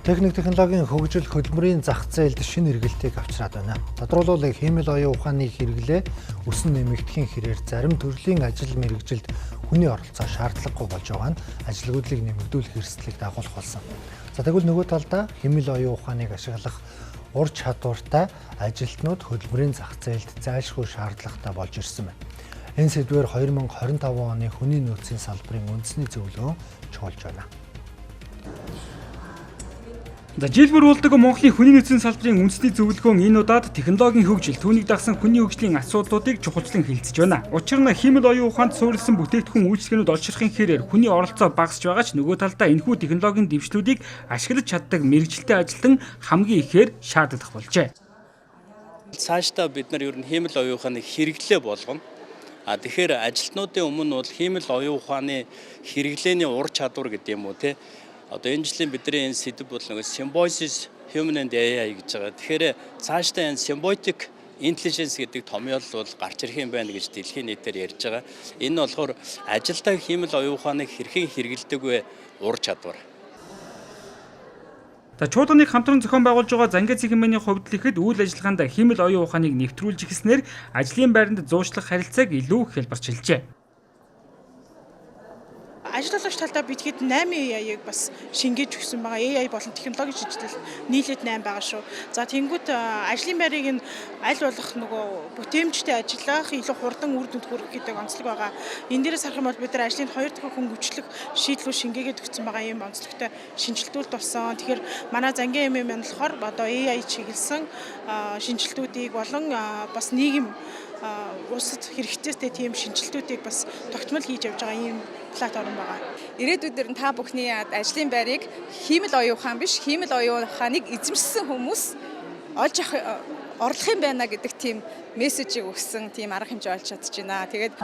Техник технологийн хөгжил хөдөлмөрийн зах зээлд шинэ эргэлтийг авчраад байна. Тодорхойлбол хэмэл оюун ухааны хэрэглээ өсөн нэмэгдэхийн хэрээр зарим төрлийн ажил мэргэжилд хүний оролцоо шаардлагагүй болж байгаа нь ажилгүйдлийг нэмэгдүүлэх эрсдлийг дагуулах болсон. За тэгвэл нөгөө талдаа хэмэл оюун ухааныг ашиглах ур чадвартай ажилтнууд хөдөлмөрийн зах зээлд зайлшгүй шаардлагатай болж ирсэн байна. Энэ сэдвээр 2025 оны хүний нөөцийн салбарын үндэсний зөвлөгөө чухалж байна. За жил бүр болдог Монголын хүний нөөцийн салбарын үндэсний зөвлөгөө энэ удаад технологийн хөгжил, түүнийг дагсан хүний хөгжлийн асуудлуудыг чухалчлан хэлэлцэж байна. Учир нь хэмэл оюун ухаанд суурилсан бүтээгдэхүүн үйлчилгээнүүд олширхын хэрээр хүний оролцоо багасж байгаа ч нөгөө талдаа энэхүү технологийн дэвшлүүдийг ашиглаж чаддаг мэргэжилтэй ажилтан хамгийн ихээр шаардлагатай болжээ. Цаашдаа бид нар ер нь хэмэл оюун ухааныг хэрэглээ болгоно. Тэгэхээр ажилтнуудын өмнө бол хэмэл оюун ухааны хэрэглээний ур чадвар гэдэг юм уу те. Одоо энэ жилийн бидний энэ сэдв бол нэг symbiosis human and AI гэж байгаа. Тэгэхээр цаашдаа энэ symbiotic intelligence гэдэг томьёол бол гарч ирэх юм байна гэж дэлхийн нийтээр ярьж байгаа. Энэ нь болохоор ажилдаа хэмэл оюун ухааныг хэрхэн хэрэгэлдэг вэ ур чадвар. За чуулганыг хамтран зохион байгуулж байгаа Зангийн цэхимээний хувьд л ихэд үйл ажиллагаанд хэмэл оюун ухааныг нэвтрүүлж эхэлснээр ажлын байранд зуушлах харилцааг илүү хялбарчилжээ. Ажил олгогч талдаа бидгээд 8 AI-ыг бас шингээж өгсөн байгаа. AI болон технологийн шийдэл нийлээд 8 байгаа шүү. За тэнгуут ажлын байрыг нь аль болох нөгөө бүтээмжтэй ажиллах, илүү хурдан үр дүнд хүрэх гэдэг онцлог байгаа. Энэ дээрээс харах юм бол бид нар ажлын 2 дахь хөнгөвчлөх шийдлүүд шингээгээд өгсөн байгаа юм онцлогтой шинжилтүүд болсон. Тэгэхээр манай Зангийн MM нь болохоор одоо AI чиглэсэн шинжилтүүдийг болон бас нийгэм улсад хэрэгцээтэй тийм шинжилтүүдийг бас тогтмол хийж явж байгаа юм платформ байгаа. Ирээдүйдээр нь та бүхний ажлын байрыг хэмэл оюун ухаан биш, хэмэл оюун ухааныг эзэмшсэн хүмүүс олж орлох юм байна гэдэг тийм мессежийг өгсөн тийм арга хэмжээ олж чадчихна. Тэгээд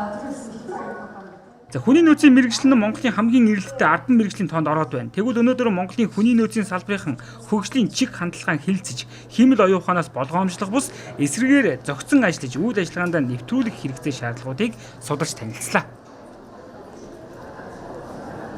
За хүний нөөцийн мэргэжил нь Монголын хамгийн эрэлттэй 10 мэргэжлийн тоонд ороод байна. Тэгвэл өнөөдөр Монголын хүний нөөцийн салбарын хөгжлийн чиг хандлагаан хилцэж, хэмэл оюун ухаанаас болгоомжлох бус эсрэгээр зохицон ажиллаж үйл ажиллагаанд нэвтрүүлэх хэрэгцээ шаардлагуудыг судалж танилцлаа.